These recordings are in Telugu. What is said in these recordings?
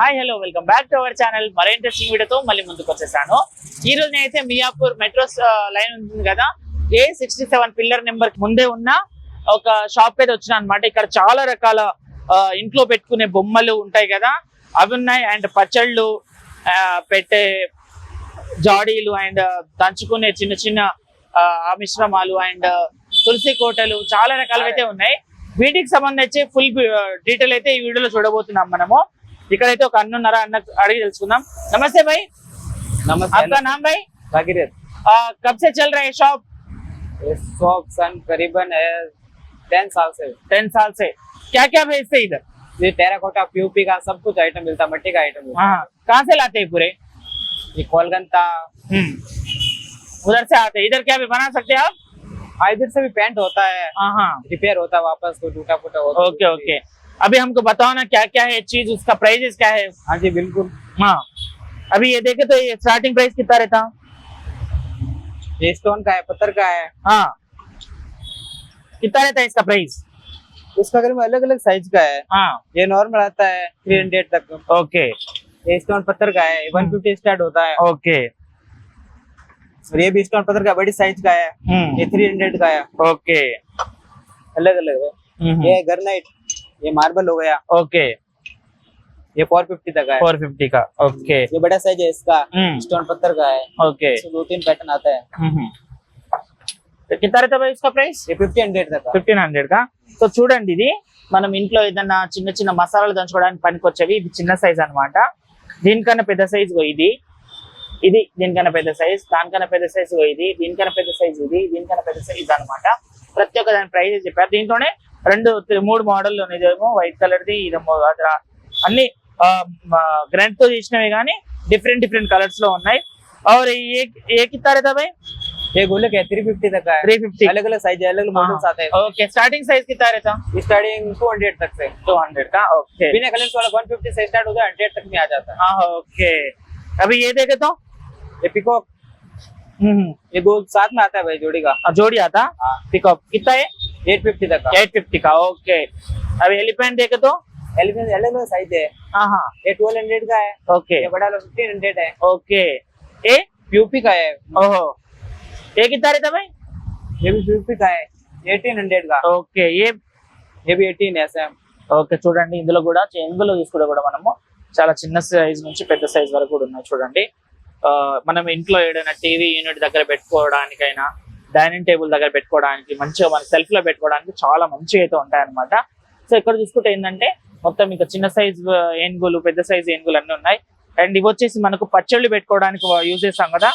Hi hello welcome back to our channel. మరో ఇంట్రెస్టింగ్ వీడియోతో మళ్ళీ ముందుకు వచ్చేసాను. ఈ రోజు నేనైతే మియాపూర్ మెట్రో లైన్ ఉంటుంది కదా, A67 పిల్లర్ నెంబర్ ముందే ఉన్న ఒక షాప్ అయితే వచ్చిన అనమాట. ఇక్కడ చాలా రకాల ఇంట్లో పెట్టుకునే బొమ్మలు ఉంటాయి కదా, అవి ఉన్నాయి. అండ్ పచ్చళ్ళు పెట్టే జాడీలు అండ్ దంచుకునే చిన్న చిన్న మిశ్రమాలు అండ్ తులసి కోటలు చాలా రకాలు అయితే ఉన్నాయి. వీటికి సంబంధించి ఫుల్ డీటెయిల్ అయితే ఈ వీడియోలో చూడబోతున్నాం మనము. इकड़े ఒక అన్న ఉన్నారా, అన్న అడిగి తెలుసుకుందాం. नमस्ते भाई. नमस्ते. आपका नाम भाई? भागीरथ. कब से चल रहा है शॉप? शॉप सन करीबन 10 साल से. 10 साल से. क्या क्या बेचते इधर? ये टेराकोटा पीओपी का सब कुछ आइटम मिलता है, मट्टी का आइटम मिलता है. हाँ, कहाँ से लाते हैं पूरे? ये कोलगंता उधर से आते हैं. इधर क्या भी बना सकते हैं आप? इधर से भी पेंट होता है, हाँ रिपेयर होता है, वापस कोई टूटा फूटा होता है. Okay okay. अभी हमको बताओ ना क्या क्या है चीज, उसका प्राइस क्या है? हाँ जी बिल्कुल. हाँ, अभी ये देखे तो ये स्टार्टिंग प्राइस कितना रहता? ये स्टोन का है, पत्थर का है. हाँ, कितना रहता है इसका प्राइस? इसका करीब अलग अलग साइज का है. हाँ ये नॉर्मल आता है 300 तक. ओके. ये स्टोन पत्थर का है, 150 स्टार्ट होता है. ओके. और ये भी स्टोन पत्थर का बड़ी साइज का है, ये 300 का है. ओके. अलग अलग है. ये ग्रेनाइट, ये मार्बल हो गया. ओके. ये 450 तक है. 450 का. ओके. ये बड़ा साइज है इसका, स्टोन पत्थर का है. ओके. इसमें 2-3 पैटर्न आता है. तो कितना रहता भाई इसका प्राइस? ये 1500 तक का. 1500 का. సో చూడండి, ఇది మనం ఇంట్లో ఏదన్నా చిన్న చిన్న మసాలాలు దంచుకోవడానికి పనికొచ్చేవి. ఇది చిన్న సైజ్ అన్నమాట. దీనికన్నా పెద్ద సైజ్ ఇది, ఇది దీనికన్నా పెద్ద సైజ్, దానికన్నా పెద్ద సైజ్ ఇది, దీనికన్నా పెద్ద సైజ్ ఇది, దీనికన్నా పెద్ద సైజ్ అన్నమాట. ప్రతి ఒక్క దాని ప్రైస్ చెప్పారు. దీంట్లోనే 2-3 మోడల్ ఇదేమో వైట్ కలర్ ది, ఇదేమో అన్ని గ్రాండ్ తో చేసినవి కానీ డిఫరెంట్ డిఫరెంట్ కలర్స్ లో ఉన్నాయి. और ये कितना रहता भाई? ये गोले का 350 तक का है. 350. अलग अलग साइज है, अलग अलग मॉडल्स आते हैं. ओके. स्टार्टिंग साइज कितना रहता? स्टार्टिंग 200 तक से. 200 का. ओके. बिना कलर्स वाला 150 से स्टार्ट होता है, 100 तक में आ जाता है. हाँ ओके. अभी ये देखे तो ये पिकॉक, ये दो साथ में आता है भाई, जोड़ी का. जोड़ी आता. पिकअप कितना है? 850 तक का. 850 का. ओके. अभी एलिफेंट देखे तो एलिफेंट अलग अलग साइज है. हाँ ये 1200 का है. ओके. ये बड़ा वाला 1500 है. ओके. ए पीओपी का है. ओहो. ये कितना रहता भाई? ये भी पीओपी का है, 1800 का. ఓకే. ये भी 18 है सेम. ఓకే. చూడండి, ఇందులో కూడా చెంగులో తీసుకుంటే కూడా మనము చాలా చిన్న సైజ్ నుంచి పెద్ద సైజ్ వరకు కూడా ఉన్నాయి. చూడండి, మనం ఇంట్లో ఏదైనా టీవీ యూనిట్ దగ్గర పెట్టుకోవడానికైనా, డైనింగ్ టేబుల్ దగ్గర పెట్టుకోవడానికి, మంచిగా మన సెల్ఫ్ లో పెట్టుకోవడానికి చాలా మంచిగా అయితే ఉంటాయి అన్నమాట. సో ఇక్కడ చూసుకుంటే ఏంటంటే మొత్తం ఇంకా చిన్న సైజ్ ఏనుగులు, పెద్ద సైజ్ ఏనుగులు అన్ని ఉన్నాయి. అండ్ ఇవి వచ్చేసి మనకు పచ్చళ్ళు పెట్టుకోవడానికి యూజ్ చేస్తాం కదా,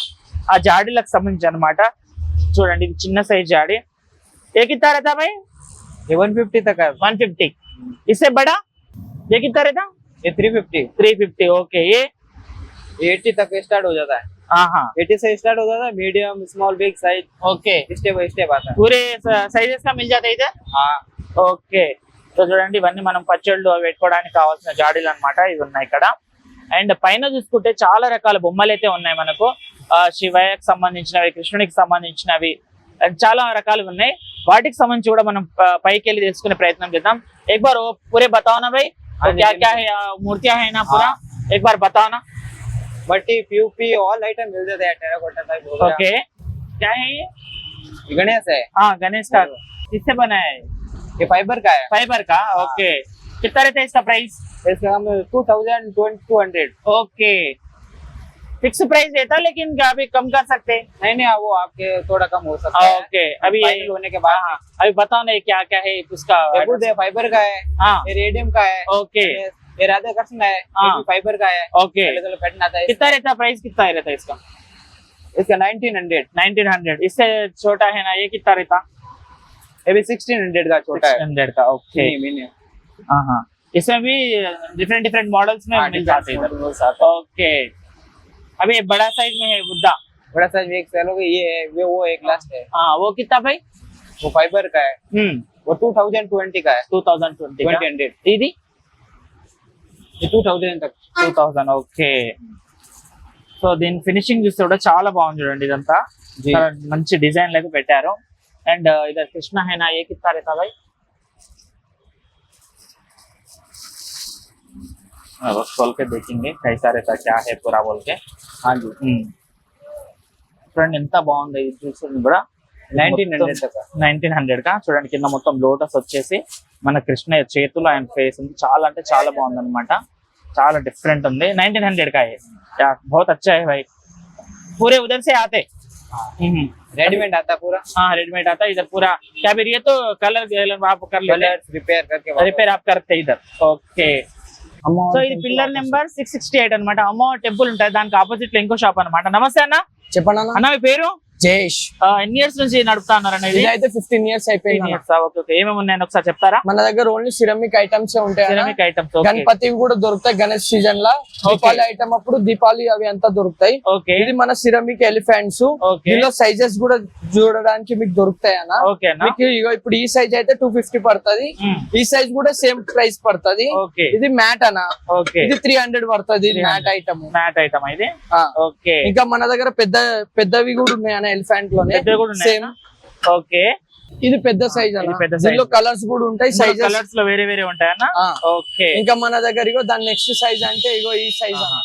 ఆ జాడీలకు సంబంధించి అనమాట. చూడండి, ఇది చిన్న సైజ్ జాడీ. ఏ कितना रहता भाई? ये 150 तक है. 150. इससे बड़ा ये कितना रहता? ये 350. 350. ओके. ये 80 तक स्टार्ट हो जाता है. हाँ 80 से स्टार्ट हो जाता है. Medium, small, big size, okay. Step by step आता है. पूरे సైజెస్ का मिल जाता है इधर. हाँ. ఓకే. సో చూడండి, ఇవన్నీ మనం పచ్చళ్ళు అవి పెట్టుకోవడానికి కావాల్సిన జాడీలు అన్నమాట. ఇవి ఉన్నాయి ఇక్కడ. అండ్ పైన చూసుకుంటే చాలా రకాల బొమ్మలు అయితే ఉన్నాయి మనకు. శివయ్యకి సంబంధించినవి, కృష్ణునికి సంబంధించినవి, చాలా రకాలు ఉన్నాయి. వాటికి సంబంధించి కూడా మనం పైకి వెళ్ళి తెలుసుకునే ప్రయత్నం చేద్దాం. एक बार वो पूरे बताओ ना भाई, क्या क्या है मूर्तियां है ना पूरा, एक बार बताओ ना. मट्टी, पीओपी, ऑल आइटम मिल जाते हैं. टेराकोटा टाइप हो गया. ओके. क्या है ये? गणेश है. हाँ, गणेश का. किससे बनाया है? ये फाइबर का है. फाइबर का. ओके. कितना रहता है इसका प्राइस? इसका हम 2200. ओके. फिक्स प्राइस रहता है, लेकिन अभी कम कर सकते हैं? नहीं, वो आपके थोड़ा कम हो सकता है. ओके. अभी फाइनल होने के बाद. अभी बताओ ना क्या क्या है उसका. फाइबर का है. हाँ. ये रेडियम का है. ओके. ये राधा कृष्ण है. ये भी फाइबर का है. ओके. अलग अलग पैटर्न आता है. कितना रहता है प्राइस? कितना रहता है इसका? इसका 1900. 1900. इससे छोटा है ना, ये कितना रहता? ये भी 1600 का छोटा है. 1600 का. ओके. हाँ, इसमें भी डिफरेंट डिफरेंट मॉडल्स में मिल जाते हैं. ओके. अभी बड़ा साइज में है बुद्धा. बड़ा साइज में एक सेल हो गई, ये है, वो एक लास्ट है. हाँ, वो कितना भाई? वो फाइबर का है. वो 2020 का है. 2020 का. 2000. ఇది 2000 तक. 2000. ఓకే. సో దీని ఫినిషింగ్ చూస్తే కూడా చాలా బాగుంది. చూడండి, ఇదంతా మంచి డిజైన్లు అయితే పెట్టారు. అండ్ ఇదర్ కృష్ణ హైనా ఏ కిత్తా రేతా భాయ్? खोल के देखेंगे कैसा रहता क्या है पूरा बोल के. हाँ जी చూడండి ఎంత బాగుంది ఇది చూస్తుంది కూడా 1900 దాకా 1900 కా చూడండి కింద మొత్తం లోటస్ వచ్చేసి మన కృష్ణయ్య చేతులు ఆయన ఫేస్ ఉంది చాలా అంటే చాలా బాగుంది అనమాట చాలా డిఫరెంట్ ఉంది 1900 का है यार बहुत अच्छा है भाई पूरे उधर से आते रेडीमेड आता पूरा हाँ रेडीमेड आता इधर पूरा क्या फिर ये तो कलर आप कर लेते रिपेयर करके रिपेयर आप करते इधर ओके సో ఇది పిల్లర్ నెంబర్ 668 అన్నమాట అమ్మో టెంపుల్ ఉంటుంది దానికి ఆపోజిట్ లో ఇంకో షాప్ అన్నమాట నమస్తే అన్న చెప్పండి అన్న మీ పేరు జయేష్ ఎన్ని ఇయర్స్ నుంచి నడుపుతా ఉన్నారన్న ఇది అయితే 15 ఇయర్స్ అయిపోయింది ఓకే ఓకే ఏమేమి ఉన్నాయని ఒకసారి చెప్తారా మన దగ్గర ఓన్లీ సిరమిక్ ఐటమ్స్ ఉంటాయి సిరమిక్ ఐటమ్స్ గణపతి కూడా దొరుకుతాయి గణేష్ సీజన్ లా దీపావళి ఐటమ్ అప్పుడు దీపావళి అవి అంతా దొరుకుతాయి ఓకే ఇది మన సిరమిక్ ఎలిఫెంట్స్ దీనిలో సైజెస్ కూడా చూడడానికి మీకు దొరుకుతాయి అన్న ఓకే అన్న మీకు ఇగో ఇప్పుడు ఈ సైజ్ అయితే 250 పడుతుంది ఈ సైజ్ కూడా సేమ్ ప్రైస్ పడుతుంది ఓకే ఇది మ్యాట్ అన్న ఓకే ఇది 300 పడుతుంది మ్యాట్ ఐటమ్ మ్యాట్ ఐటమ్ ఇది ఓకే ఇంకా మన దగ్గర పెద్దవి కూడా ఉన్నాయి అన్న ఎలిఫెంట్ లోనే సేమ్ ఓకే ఇది పెద్ద సైజ్ ఇది పెద్ద అన్న దీనిలో కలర్స్ కూడా ఉంటాయి సైజెస్ కలర్స్ లో వేరే వేరే ఉంటాయన్న ఓకే ఇంకా మన దగ్గర ఇగో దాని నెక్స్ట్ సైజ్ అంటే ఇగో ఈ సైజ్ అన్న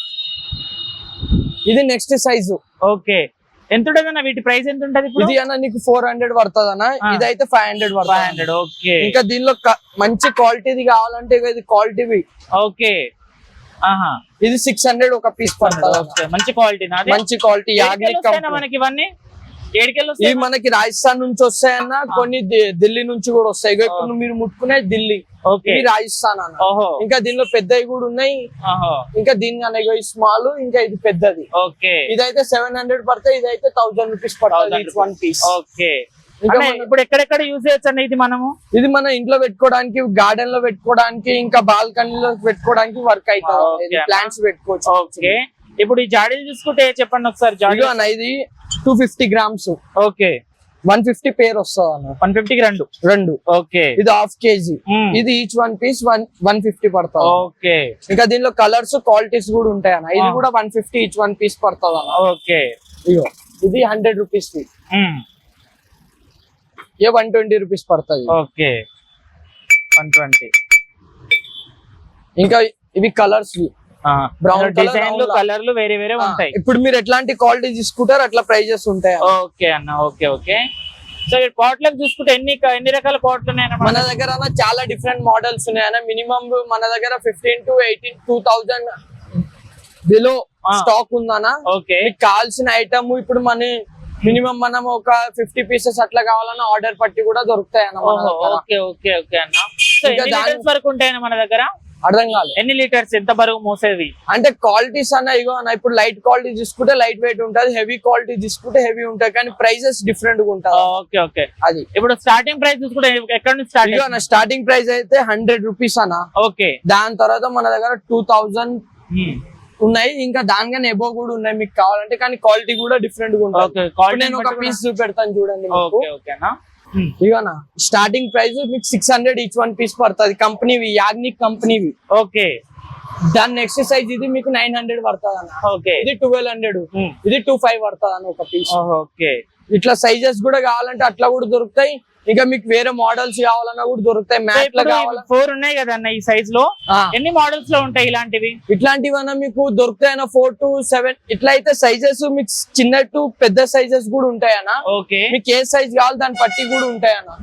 ఇది నెక్స్ట్ సైజు ఓకే ఎంత ఉంటది అన్న వీటి ప్రైస్ ఎంత ఉంటది ఇప్పుడు ఇది అన్న నీకు 400 పడుతుంది అన్న ఇదైతే 500 పడుతుంది 500 ఓకే ఇంకా దీనిలో మంచి క్వాలిటీది కావాలంటే ఇగో ఇది క్వాలిటీవి ఓకే ఆహా ఇది 600 ఒక పీస్ పడుతుంది ఓకే మంచి క్వాలిటీ నాది మంచి క్వాలిటీ యాగ్నిక్ కంపెనీ మనకి ఇవన్నీ ఏడికెళ్ళి ఇవి మనకి రాజస్థాన్ నుంచి వస్తాయన్న కొన్ని ఢిల్లీ నుంచి కూడా వస్తాయి ఇగో ఇప్పుడు మీరు ముట్టుకునే ఢిల్లీ ఓకే ఇది రాజస్థాన్ అన్న ఓహో ఇంకా దీనిలో పెద్దవి కూడా ఉన్నాయి ఓహో ఇంకా దీని అన్న స్మాల్ ఇంకా ఇది పెద్దది ఓకే ఇదైతే 700 పడతాయి ఇదైతే 1000 రూపీస్ పడుతుంది ఈచ్ వన్ పీస్ ఓకే ఇప్పుడు ఎక్కడెక్కడ యూజ్ చేయొచ్చు అన్న ఇది మనము ఇది మన ఇంట్లో పెట్టుకోవడానికి గార్డెన్ లో పెట్టుకోవడానికి ఇంకా బాల్కనీలో పెట్టుకోవడానికి వర్క్ అవుతుంది ప్లాంట్స్ పెట్టుకోవచ్చు ఓకే ఇప్పుడు ఈ జాడీలు చూసుకుంటే చెప్పండి ఒకసారి జాడీ అన్న ఇది 250 గ్రామ్స్ ఓకే 150 పేర్ వస్తుంది అన్న 150 కి రెండు ఓకే ఇది హాఫ్ కేజీ ఇది ఈచ్ వన్ పీస్ 150 పడుతుంది ఓకే ఇంకా దీనిలో కలర్స్ క్వాలిటీస్ కూడా ఉంటాయి అన్న ఇది కూడా 150 ఈచ్ వన్ పీస్ పడుతుంది అన్న ఓకే ఇగో ఇది 100 రూపీస్ ये 120 రూపీస్ పడుతుంది ఓకే 120 ఇంకా ఇవి కలర్స్ బ్రౌన్ డిజైన్లు కలర్లు వేరే వేరే ఉంటాయి ఇప్పుడు మీరు ఎట్లాంటి క్వాలిటీ తీసుకుంటారు అట్లా ప్రైజెస్ ఉంటాయి ఓకే అన్న ఓకే ఓకే సో పాట్లకు చూసుకుంటే ఎన్ని రకాల పాట్లు ఉన్నాయి మన దగ్గర చాలా డిఫరెంట్ మోడల్స్ ఉన్నాయి మినిమం మన దగ్గర 15 to 2000 బిలో స్టాక్ ఉందన్నా ఓకే మీకు కావాల్సిన ఐటమ్ ఇప్పుడు మినిమం మనం ఒక 50 పీసెస్ అట్లా కావాలన్నా ఆర్డర్ పట్టి కూడా దొరుకుతాయి అన్న ఓకే ఓకే ఓకే అన్న సో ఎన్ని లీటర్స్ వరకు ఉంటాయన్న మన దగ్గర అర్థం కాదు ఎన్ని లీటర్స్ ఎంత బరువు మోసేది అంటే క్వాలిటీస్ అన్న ఇగో అన్న ఇప్పుడు లైట్ క్వాలిటీ తీసుకుంటే లైట్ వెయిట్ ఉంటది హెవీ క్వాలిటీ తీసుకుంటే హెవీ ఉంటాయి కానీ ప్రైసెస్ డిఫరెంట్ గా ఉంటాయి ఓకే ఓకే అది ఇప్పుడు స్టార్టింగ్ ప్రైస్ చూసుకుంటే ఎక్కడ నుంచి స్టార్ట్ అన్న స్టార్టింగ్ ప్రైస్ అయితే 100 రూపీస్ అన్న ఓకే దాని తర్వాత మన దగ్గర 2000 ఉన్నాయి ఇంకా దానికన్నా ఎబో కూడా ఉన్నాయి మీకు కావాలంటే కానీ క్వాలిటీ కూడా డిఫరెంట్ గా ఉంటుంది నేను ఒక పీస్ చూపెడతాను చూడండి ఇవనా స్టార్టింగ్ ప్రైస్ మీకు 600 ఈచ్ వన్ పీస్ పడుతుంది కంపెనీవి యాగ్నిక్ కంపెనీవి ఓకే దాని నెక్స్ట్ సైజ్ ఇది మీకు 900 పడుతుంది అన్న ఓకే ఇది 1200 ఇది 25 పడుతుంది అన్న ఒక పీస్ ఓకే ఇట్లా సైజెస్ కూడా కావాలంటే అట్లా కూడా దొరుకుతాయి ఇంకా మీకు వేరే మోడల్స్ కావాలన్నా కూడా దొరుకుతాయి మ్యాట్ లో కావాలి 4 ఉన్నాయి కదా అన్న ఈ సైజ్ లో ఎన్ని మోడల్స్ లో ఉంటాయి ఇలాంటివి ఇట్లాంటివన్నా మీకు దొరుకుతాయి అన్న 4 to 7 ఇట్లా అయితే సైజెస్ మీకు చిన్న టు పెద్ద సైజెస్ కూడా ఉంటాయి అన్న ఓకే మీకు ఏ సైజ్ కావాలి దాన్ని బట్టి కూడా ఉంటాయి అన్న